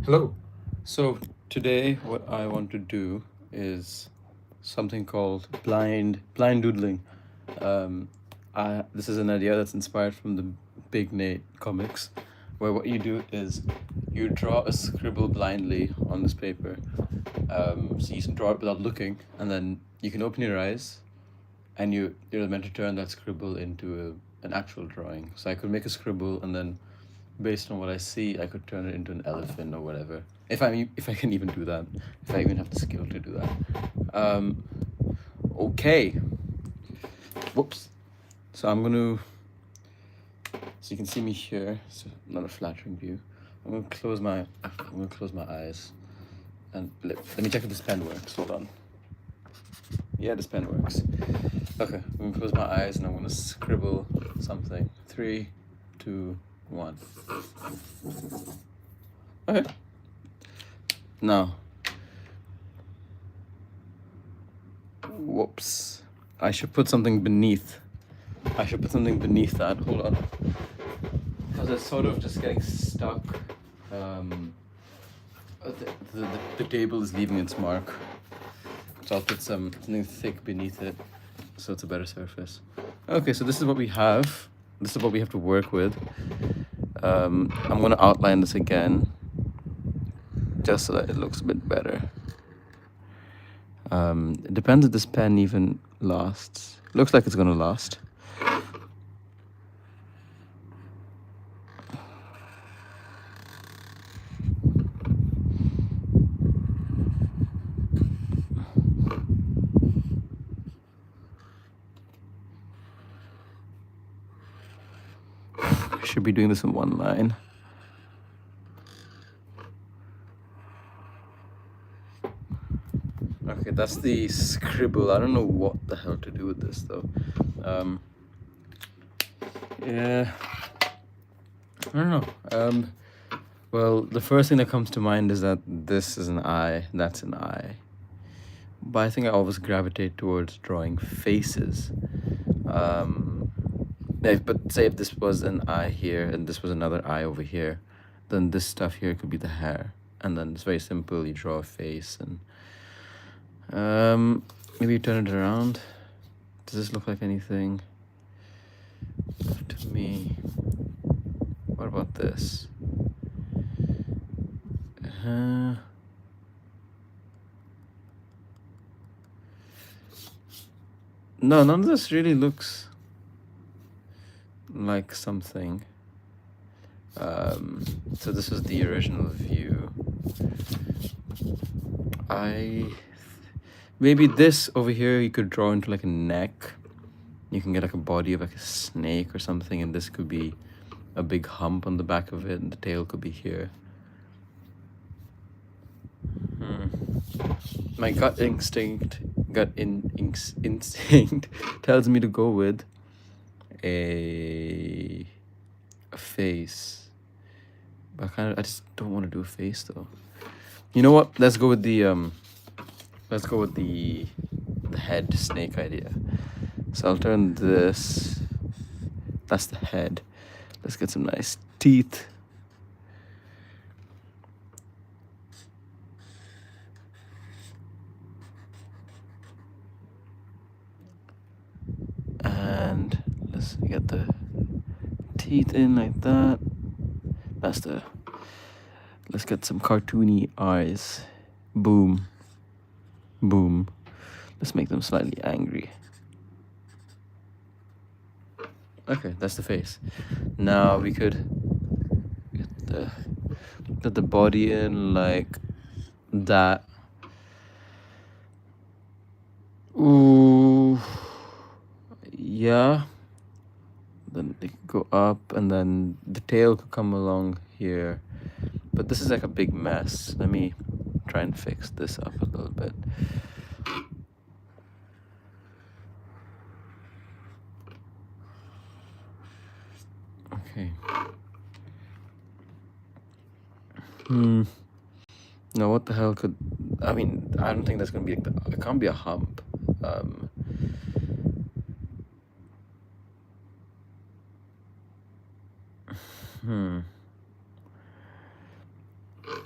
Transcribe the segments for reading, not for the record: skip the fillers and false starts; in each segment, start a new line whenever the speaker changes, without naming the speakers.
Hello. So today what I want to do is something called blind doodling. Um, this is an idea that's inspired from the Big Nate comics, where what you do is you draw a scribble blindly on this paper. So you can draw it without looking, and then you can open your eyes, and you're meant to turn that scribble into an actual drawing. So I could make a scribble, and then based on what I see, I could turn it into an elephant or whatever. If I can even do that, if I even have the skill to do that. Okay. Whoops. So I'm gonna. So you can see me here. So not a flattering view. I'm gonna close my eyes, and let me check if this pen works. Hold on. Yeah, this pen works. Okay, I'm gonna close my eyes and I'm gonna scribble something. Three, two, one. Okay. Now, whoops. I should put something beneath. I should put something beneath that. Hold on. Because it's sort of just getting stuck. The table is leaving its mark. So I'll put something thick beneath it so it's a better surface. Okay, so this is what we have. This is what we have to work with. I'm going to outline this again just so that it looks a bit better. It depends if this pen even lasts. Looks like it's going to last. I should be doing this in one line. Okay, that's the scribble. I don't know what the hell to do with this though. Yeah, I don't know. Well, the first thing that comes to mind is that this is an eye, that's an eye. But I think I always gravitate towards drawing faces. But say if this was an eye here and this was another eye over here, then this stuff here could be the hair. And then it's very simple. You draw a face and maybe you turn it around. Does this look like anything to me? What about this? No, none of this really looks like something. So this was the original view. Maybe this over here you could draw into like a neck. You can get like a body of like a snake or something, and this could be a big hump on the back of it, and the tail could be here. My instinct tells me to go with a face, but I just don't want to do a face though. You know what? Let's go with the head snake idea. So I'll turn this. That's the head. Let's get some nice teeth. And let's get the teeth in like that. Let's get some cartoony eyes. Boom. Boom. Let's make them slightly angry. Okay, that's the face. Now we could get the body in like that. Ooh. Yeah. Then it could go up, and then the tail could come along here. But this is like a big mess. Let me try and fix this up a little bit. Okay. No, what the hell could... I mean, I don't think that's gonna be like it can't be a hump.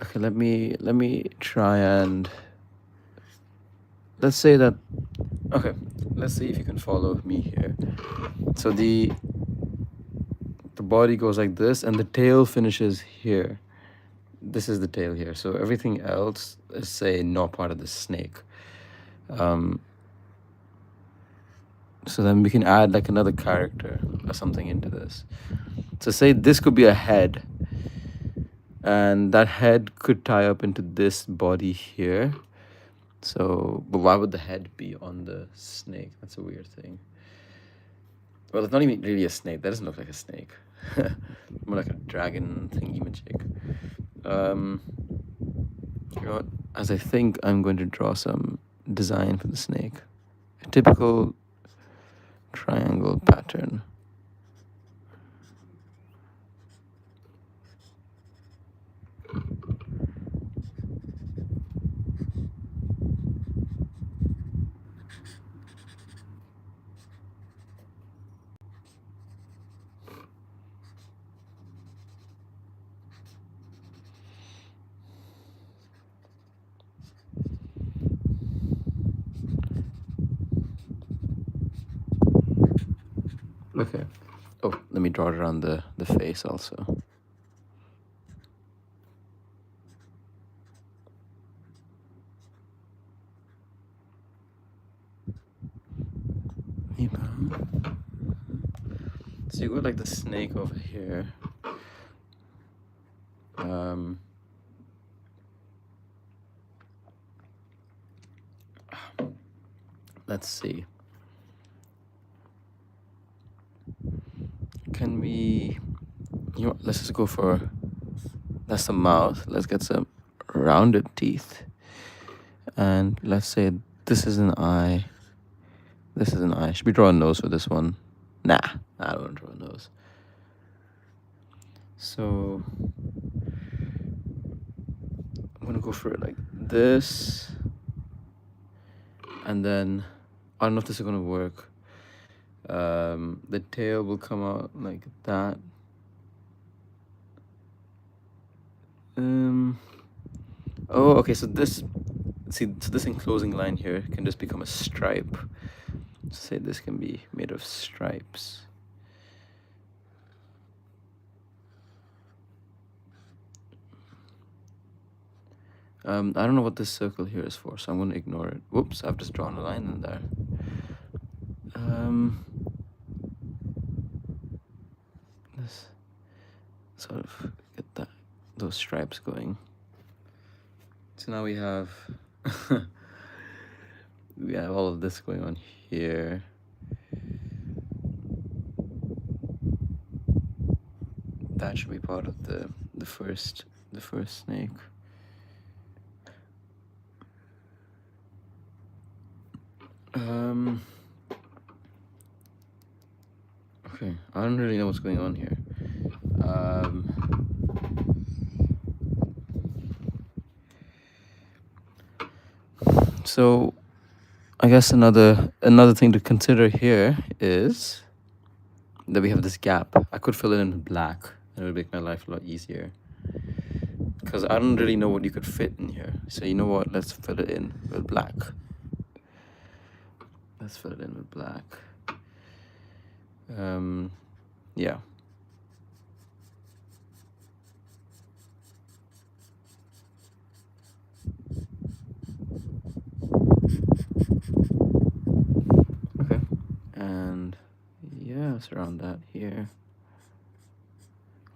Okay, let me try and let's say that. Okay, let's see if you can follow me here. So the body goes like this, and the tail finishes here. This is the tail here. So everything else is, say, not part of the snake. Um, so then we can add like another character or something into this. So say this could be a head, and that head could tie up into this body here. So, but why would the head be on the snake? That's a weird thing. Well, it's not even really a snake. That doesn't look like a snake. More like a dragon thingy-majig. You know what? As I think I'm going to draw some design for the snake. A typical triangle pattern. Okay. Oh, let me draw it around the face also. So you got like the snake over here. Let's see. Can we, you know what, let's just go for, that's the mouth. Let's get some rounded teeth. And let's say this is an eye. This is an eye. Should we draw a nose for this one? Nah, I don't want to draw a nose. So I'm gonna go for it like this. And then I don't know if this is gonna work. The tail will come out like that. Oh, okay, so this, see, so this enclosing line here can just become a stripe. Say this can be made of stripes. I don't know what this circle here is for, so I'm going to ignore it. Whoops, I've just drawn a line in there. Let's sort of get those stripes going. So now we have we have all of this going on here. That should be part of the first snake. Okay, I don't really know what's going on here. So I guess another thing to consider here is that we have this gap. I could fill it in with black, and it would make my life a lot easier. Because I don't really know what you could fit in here. So you know what? Let's fill it in with black. Let's fill it in with black. Yeah. Okay. And yeah, it's around that here.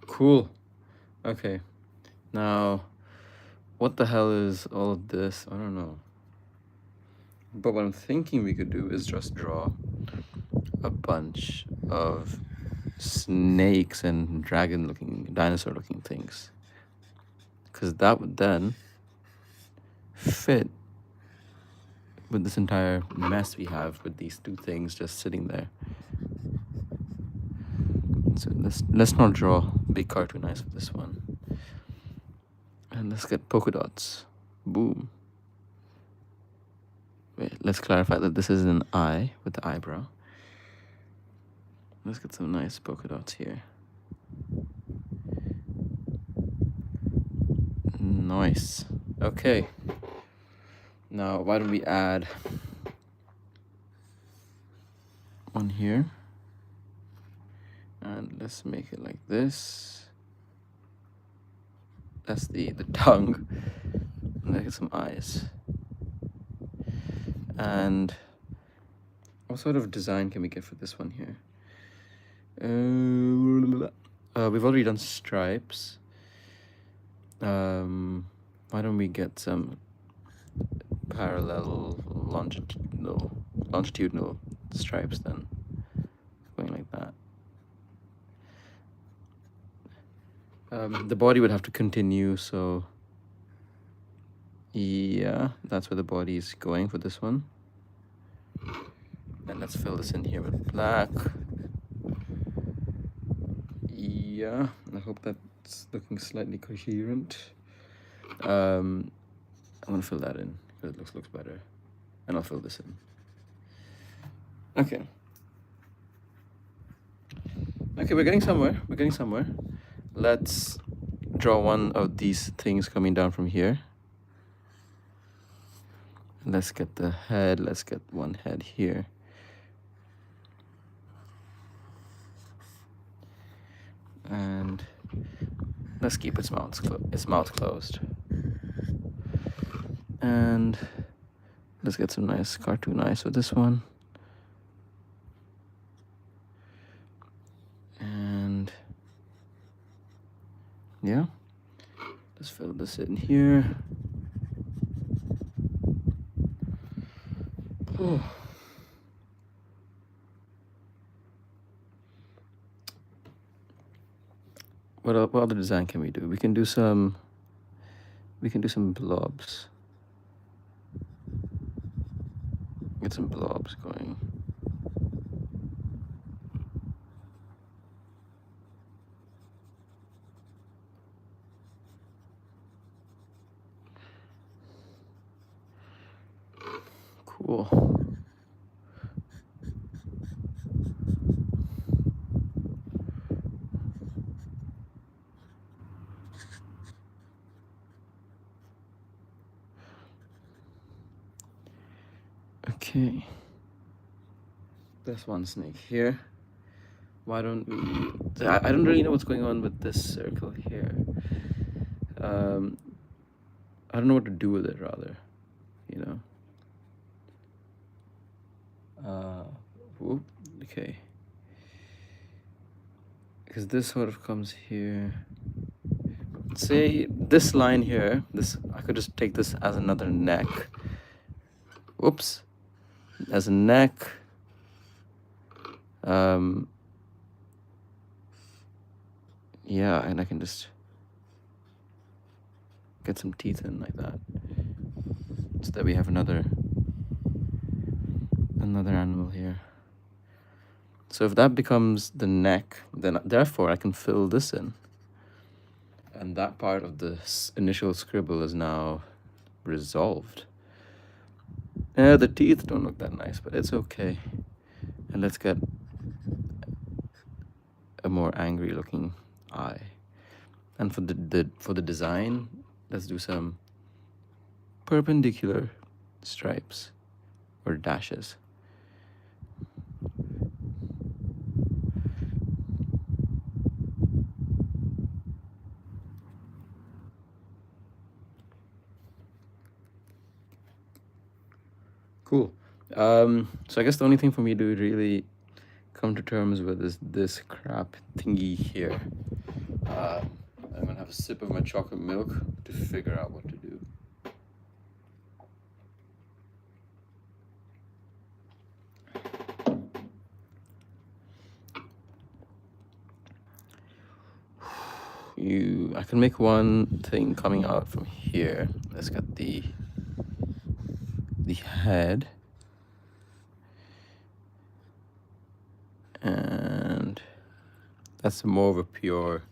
Cool. Okay. Now, what the hell is all of this? I don't know. But what I'm thinking we could do is just draw a bunch of snakes and dragon-looking, dinosaur-looking things. Because that would then fit with this entire mess we have with these two things just sitting there. So let's not draw big cartoon eyes for this one. And let's get polka dots. Boom. Wait, let's clarify that this is an eye with the eyebrow. Let's get some nice polka dots here. Nice. Okay. Now, why don't we add one here? And let's make it like this. That's the tongue. Let's get some eyes. And what sort of design can we get for this one here? We've already done stripes. Why don't we get some parallel longitudinal stripes then? Going like that. The body would have to continue, so yeah, that's where the body is going for this one. And let's fill this in here with black. Yeah, I hope that's looking slightly coherent. I'm gonna fill that in because it looks better, and I'll fill this in. Okay, we're getting somewhere. Let's draw one of these things coming down from here. Let's get the head. Let's get one head here. And let's keep its mouth closed. And let's get some nice cartoon eyes with this one. And yeah, let's fill this in here. Oh. What other design can we do? We can do some blobs. Get some blobs going. Cool. Okay. There's one snake here. Why don't we... I don't really know what's going on with this circle here. I don't know what to do with it, rather. You know? Whoop. Okay. Because this sort of comes here. Say this line here, I could just take this as another neck. Whoops. As a neck. Yeah, and I can just get some teeth in like that. So that we have another animal here. So if that becomes the neck, then therefore I can fill this in. And that part of the initial scribble is now resolved. The teeth don't look that nice, but it's okay. And let's get a more angry looking eye. And for the design, let's do some perpendicular stripes or dashes. Cool. So I guess the only thing for me to really come to terms with is this crap thingy here. I'm gonna have a sip of my chocolate milk to figure out what to do. I can make one thing coming out from here. Let's get the head. And that's more of a pure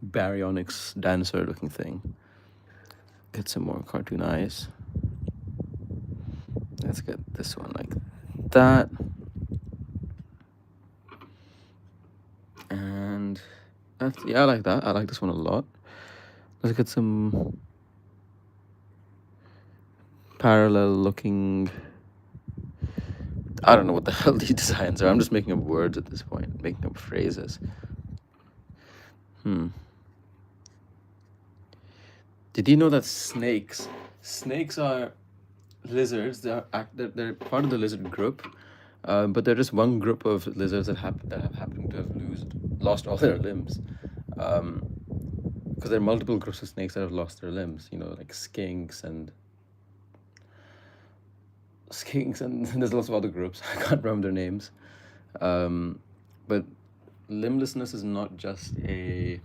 baryonyx dancer looking thing. Get some more cartoon eyes. Let's get this one like that. And that's, yeah, I like that. I like this one a lot. Let's get some parallel looking. I don't know what the hell these designs are. I'm just making up words at this point, making up phrases. Did you know that snakes are lizards? They're part of the lizard group, but they're just one group of lizards that have happened to have lost all their limbs. Because there are multiple groups of snakes that have lost their limbs. You know, like skinks and there's lots of other groups. I can't remember their names. But limblessness is not just a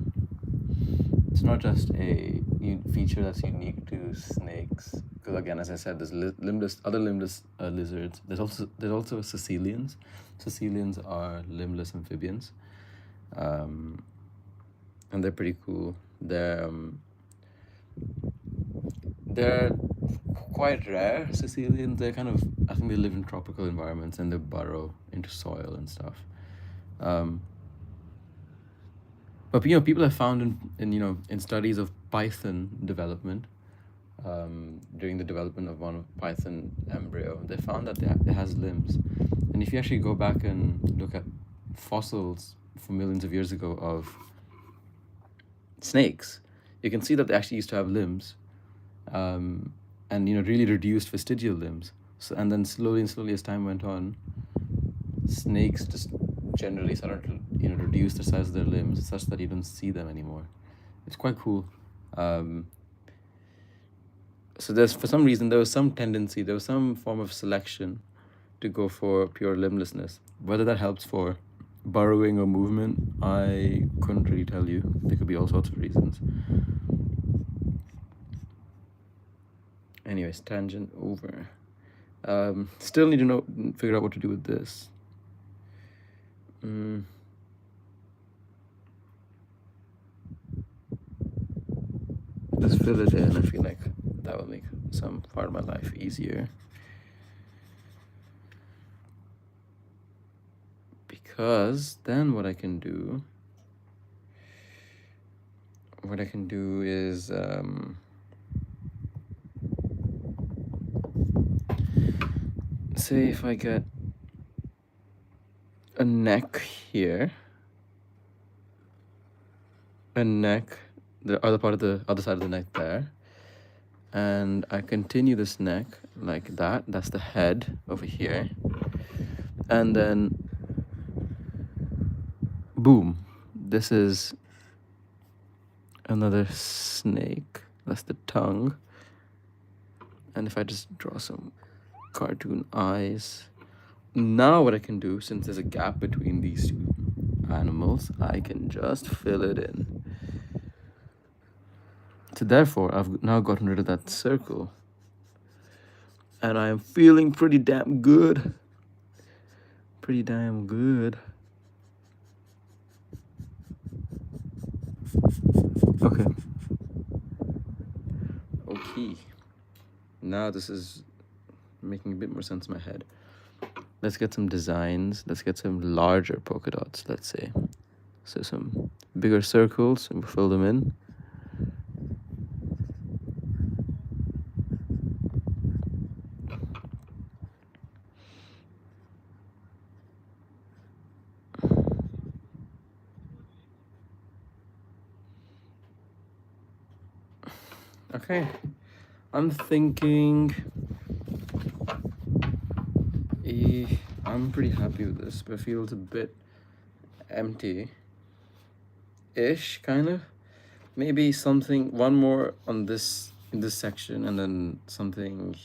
feature that's unique to snakes. Because again, as I said, there's other limbless lizards. There's also caecilians. Caecilians are limbless amphibians, and they're pretty cool. They're quite rare. Caecilians. They're kind of, I think they live in tropical environments and they burrow into soil and stuff. But people have found in studies of python development, during the development of one python embryo, they found that it has limbs. And if you actually go back and look at fossils from millions of years ago of snakes, you can see that they actually used to have limbs, and really reduced vestigial limbs. So, and then slowly as time went on, snakes just generally started to reduce the size of their limbs such that you don't see them anymore. It's quite cool. So for some reason there was some form of selection to go for pure limblessness. Whether that helps for burrowing or movement, I couldn't really tell you. There could be all sorts of reasons. Anyways, tangent over. Still need to figure out what to do with this. Just fill it in. I feel like that will make some part of my life easier. Because then what I can do is say if I get a neck here, the other part of the other side of the neck there, and I continue this neck like that. That's the head over here, and then boom, this is another snake. That's the tongue. And if I just draw some cartoon eyes, now what I can do, since there's a gap between these two animals, I can just fill it in. So therefore, I've now gotten rid of that circle, and I am feeling pretty damn good. Okay. Now this is making a bit more sense in my head. Let's get some designs. Let's get some larger polka dots, let's say. So some bigger circles, and we'll fill them in. Okay, I'm thinking I'm pretty happy with this, but it feels a bit empty-ish, kind of. Maybe one more on this, in this section, and then something.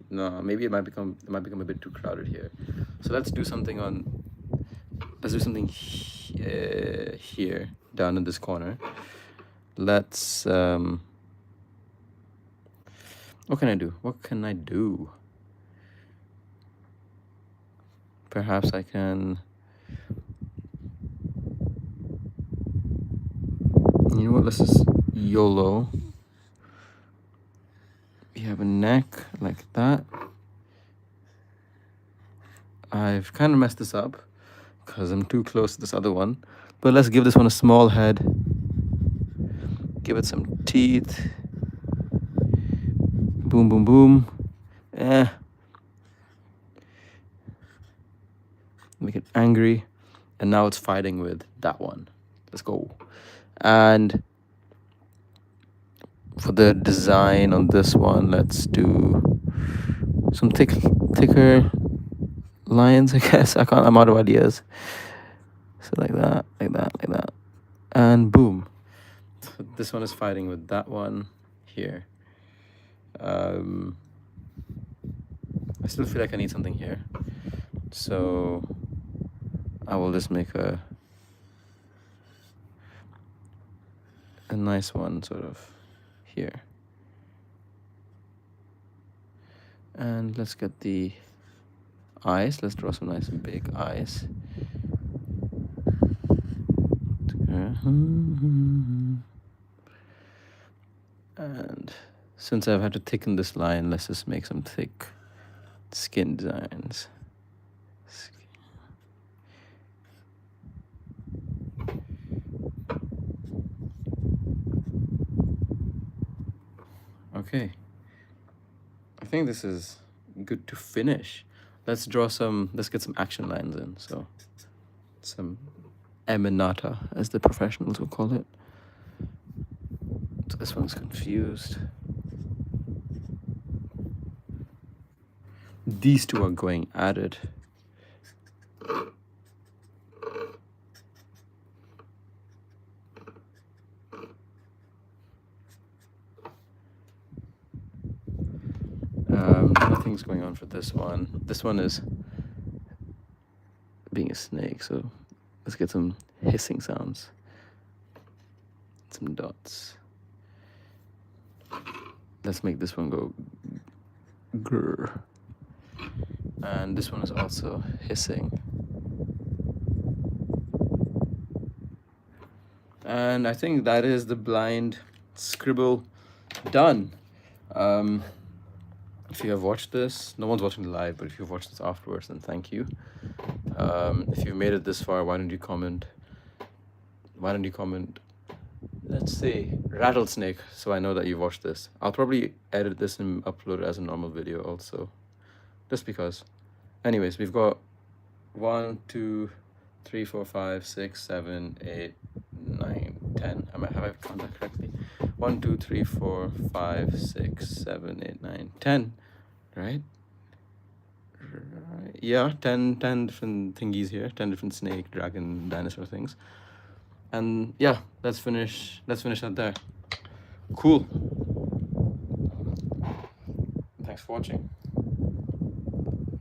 No, maybe it might become a bit too crowded here. So let's do something here, down in this corner. Let's what can I do? Perhaps I can, you know what, let's just YOLO. We have a neck like that. I've kind of messed this up because I'm too close to this other one, but let's give this one a small head. Give it some teeth. Boom, boom, boom. Eh, make it angry. And now it's fighting with that one. Let's go. And for the design on this one, let's do some thicker lines, I guess. I'm out of ideas. So like that, like that, like that. And boom. So this one is fighting with that one here. I still feel like I need something here. So I will just make a nice one sort of here. And let's get the eyes. Let's draw some nice big eyes. And since I've had to thicken this line, let's just make some thick skin designs. Okay. I think this is good to finish. Let's get some action lines in. So some emanata, as the professionals will call it. So this one's confused. These two are going at it. Nothing's going on for this one. This one is being a snake, so let's get some hissing sounds. Some dots. Let's make this one go grr. And this one is also hissing. And I think that is the blind scribble done. If you have watched this, no one's watching live, but if you've watched this afterwards, then thank you. If you made it this far, why don't you comment? Let's say rattlesnake, so I know that you watched this. I'll probably edit this and upload it as a normal video also, just because. Anyways, we've got 1, 2, 3, 4, 5, 6, 7, 8, 9, 10. Have I counted that correctly? 1, 2, 3, 4, 5, 6, 7, 8, 9, 10. Right? Yeah, 10 different thingies here. 10 different snake, dragon, dinosaur things. And yeah, let's finish that there. Cool. Thanks for watching.